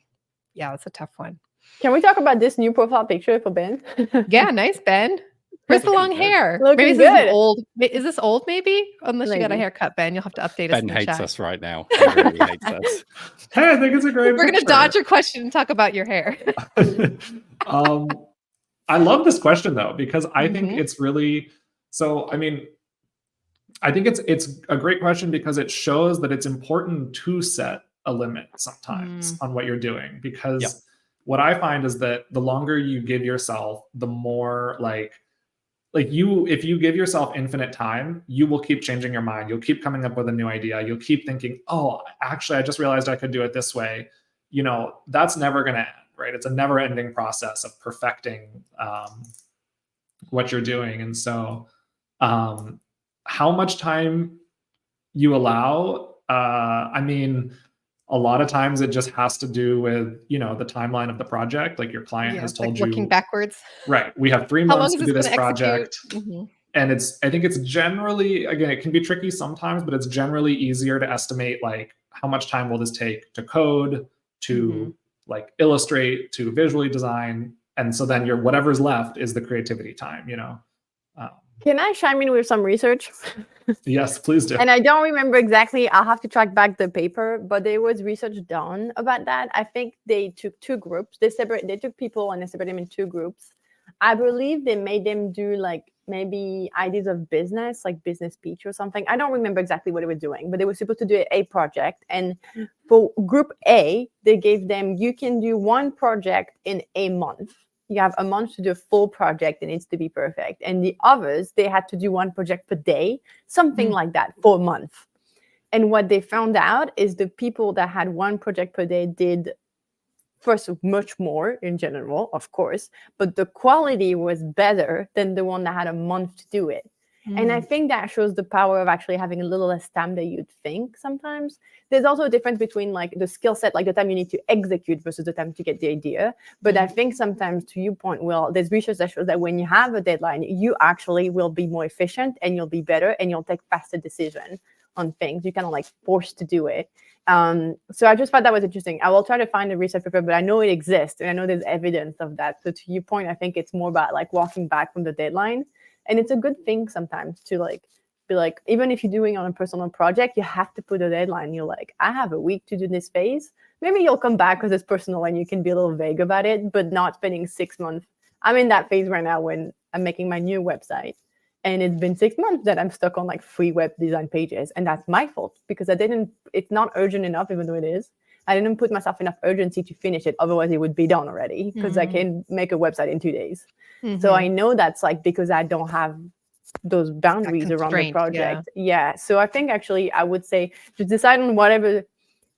A: Yeah, that's a tough one.
C: Can we talk about this new profile picture for Ben?
A: Yeah, nice, Ben. Where's the
B: Looking
A: long
B: good.
A: hair?
C: Looking
A: Maybe this
C: good.
A: is old. Is this old? Maybe unless you got a
C: Maybe.
A: haircut, Ben. You'll have to update us.
B: Ben
A: in the
B: hates
A: chat.
B: us right now. He really hates us.
D: Hey, I think it's a great
A: We're gonna
D: picture.
A: dodge your question and talk about your hair.
D: I love this question though, because I think
A: Mhm.
D: it's really, so I mean, I think it's a great question because it shows that it's important to set a limit sometimes on what you're doing, because
B: Yep.
D: what I find is that the longer you give yourself, the more like you, if you give yourself infinite time, you will keep changing your mind. You'll keep coming up with a new idea. You'll keep thinking, oh, actually, I just realized I could do it this way. You know, that's never going to end, right? It's a never ending process of perfecting what you're doing. And so how much time you allow, I mean, a lot of times it just has to do with, you know, the timeline of the project. Like your client has told you,
A: working backwards.
D: right, we have 3
A: How long
D: months
A: is
D: to
A: this
D: do this
A: gonna
D: project.
A: execute? Mhm.
D: And I think it's generally, again, it can be tricky sometimes, but it's generally easier to estimate like how much time will this take to code, to like illustrate, to visually design. And so then your whatever's left is the creativity time, you know?
C: Can I chime in with some research?
D: Yes, please do.
C: And I don't remember exactly. I'll have to track back the paper, but there was research done about that. I think they took 2 groups. They took people and they separated them in 2 groups. I believe they made them do like maybe ideas of business, like business speech or something. I don't remember exactly what they were doing, but they were supposed to do a project. And for group A, they gave them, you can do 1 project in a month. You have a month to do a full project. It needs to be perfect. And the others, they had to do 1 project per day, something like that for a month. And what they found out is the people that had 1 project per day did first much more in general, of course, but the quality was better than the one that had a month to do it. And I think that shows the power of actually having a little less time than you'd think sometimes. There's also a difference between like the skill set, like the time you need to execute versus the time to get the idea. But I think sometimes, to your point, Will, there's research that shows that when you have a deadline, you actually will be more efficient and you'll be better and you'll take faster decisions on things. You're kind of like forced to do it. So I just thought that was interesting. I will try to find a research paper, but I know it exists and I know there's evidence of that. So to your point, I think it's more about like walking back from the deadline. And it's a good thing sometimes to like be like, even if you're doing on a personal project, you have to put a deadline. You're like, I have a week to do this phase. Maybe you'll come back because it's personal and you can be a little vague about it, but not spending 6 months. I'm in that phase right now when I'm making my new website. And it's been 6 months that I'm stuck on like 3 web design pages. And that's my fault because it's not urgent enough, even though it is. I didn't put myself enough urgency to finish it. Otherwise it would be done already because I can make a website in 2 days. So I know that's like because I don't have those boundaries around the project. Yeah. So I think actually I would say to decide on whatever.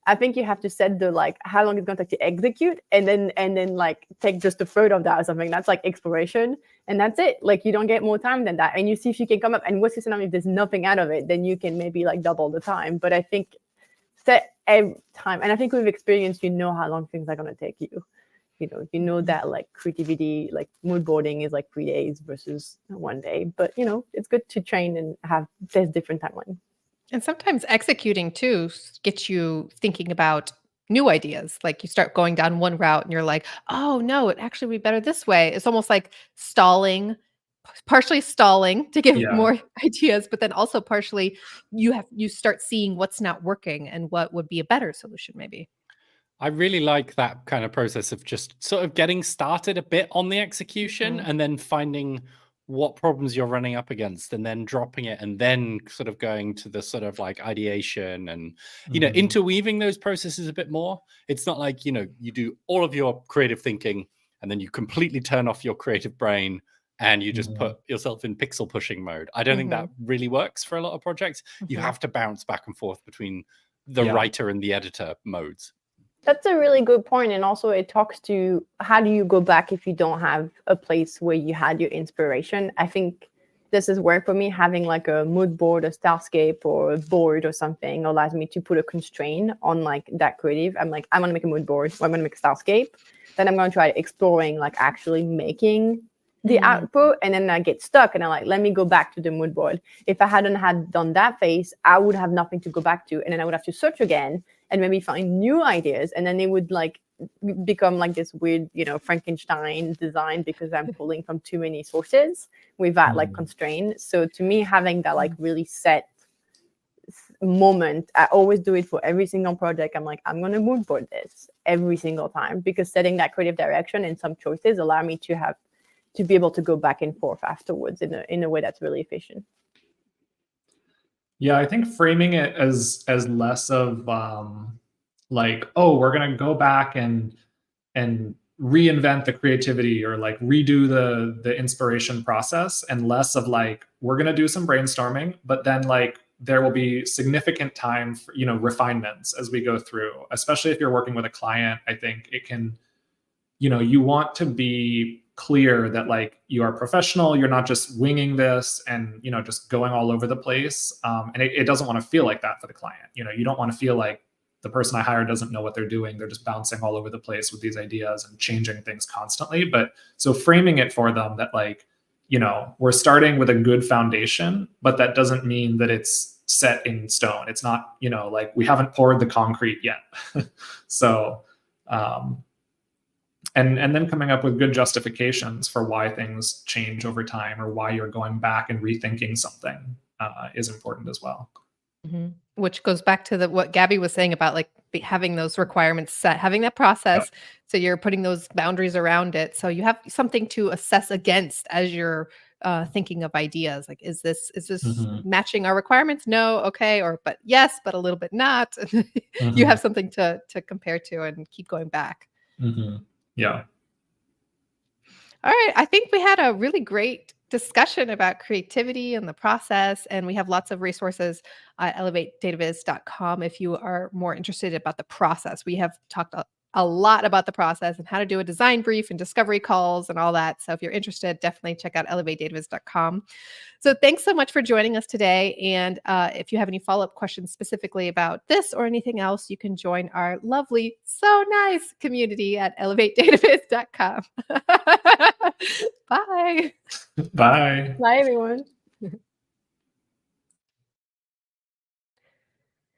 C: I think you have to set the like how long it's going to take to execute and then like take just a third of that or something. That's like exploration. And that's it. Like you don't get more time than that. And you see if you can come up and worst case scenario, if there's nothing out of it, then you can maybe like double the time. But I think set every time. And I think with experience, you know how long things are going to take you. You know that like creativity, like mood boarding is like 3 days versus 1 day. But it's good to train and there's different timeline.
A: And sometimes executing too gets you thinking about new ideas. Like you start going down one route and you're like, oh no, it actually would be better this way. It's almost like partially stalling to give more ideas, but then also partially you start seeing what's not working and what would be a better solution maybe.
B: I really like that kind of process of just sort of getting started a bit on the execution and then finding what problems you're running up against and then dropping it and then sort of going to the sort of like ideation and, interweaving those processes a bit more. It's not like, you do all of your creative thinking and then you completely turn off your creative brain and you just put yourself in pixel pushing mode. I don't think that really works for a lot of projects. You have to bounce back and forth between the writer and the editor modes.
C: That's a really good point. And also it talks to how do you go back if you don't have a place where you had your inspiration. I think this is where for me having like a mood board, a stylescape or a board or something allows me to put a constraint on like that creative. I'm like, I'm going to make a mood board, or I'm going to make a stylescape. Then I'm going to try exploring like actually making the output, and then I get stuck and I'm like, let me go back to the mood board. If I hadn't had done that phase, I would have nothing to go back to, and then I would have to search again and maybe find new ideas, and then it would like become like this weird, Frankenstein design because I'm pulling from too many sources without like constraint. So to me, having that like really set moment, I always do it for every single project. I'm like, I'm going to mood board this every single time, because setting that creative direction and some choices allow me to be able to go back and forth afterwards in a way that's really efficient.
D: Yeah, I think framing it as less of like, oh, we're gonna go back and reinvent the creativity or like redo the inspiration process, and less of like, we're gonna do some brainstorming, but then like there will be significant time for, refinements as we go through, especially if you're working with a client. I think it can, you want to be clear that like you are professional, you're not just winging this and just going all over the place, and it doesn't want to feel like that for the client. You don't want to feel like the person I hired doesn't know what they're doing, they're just bouncing all over the place with these ideas and changing things constantly. But so framing it for them that like, we're starting with a good foundation, but that doesn't mean that it's set in stone. It's not, like we haven't poured the concrete yet. So and then coming up with good justifications for why things change over time, or why you're going back and rethinking something is important as well.
A: Mm-hmm. Which goes back to what Gabby was saying about like having those requirements set, having that process. Yep. So you're putting those boundaries around it. So you have something to assess against as you're thinking of ideas. Like, is this matching our requirements? No. Okay. But yes, but a little bit not. You have something to compare to and keep going back.
D: Yeah.
A: All right. I think we had a really great discussion about creativity and the process, and we have lots of resources at elevatedataviz.com if you are more interested about the process. We have talked a lot about the process and how to do a design brief and discovery calls and all that. So if you're interested, definitely check out elevatedataviz.com. So thanks so much for joining us today. And if you have any follow-up questions specifically about this or anything else, you can join our lovely, so nice community at elevatedataviz.com. Bye.
D: Bye.
C: Bye, everyone.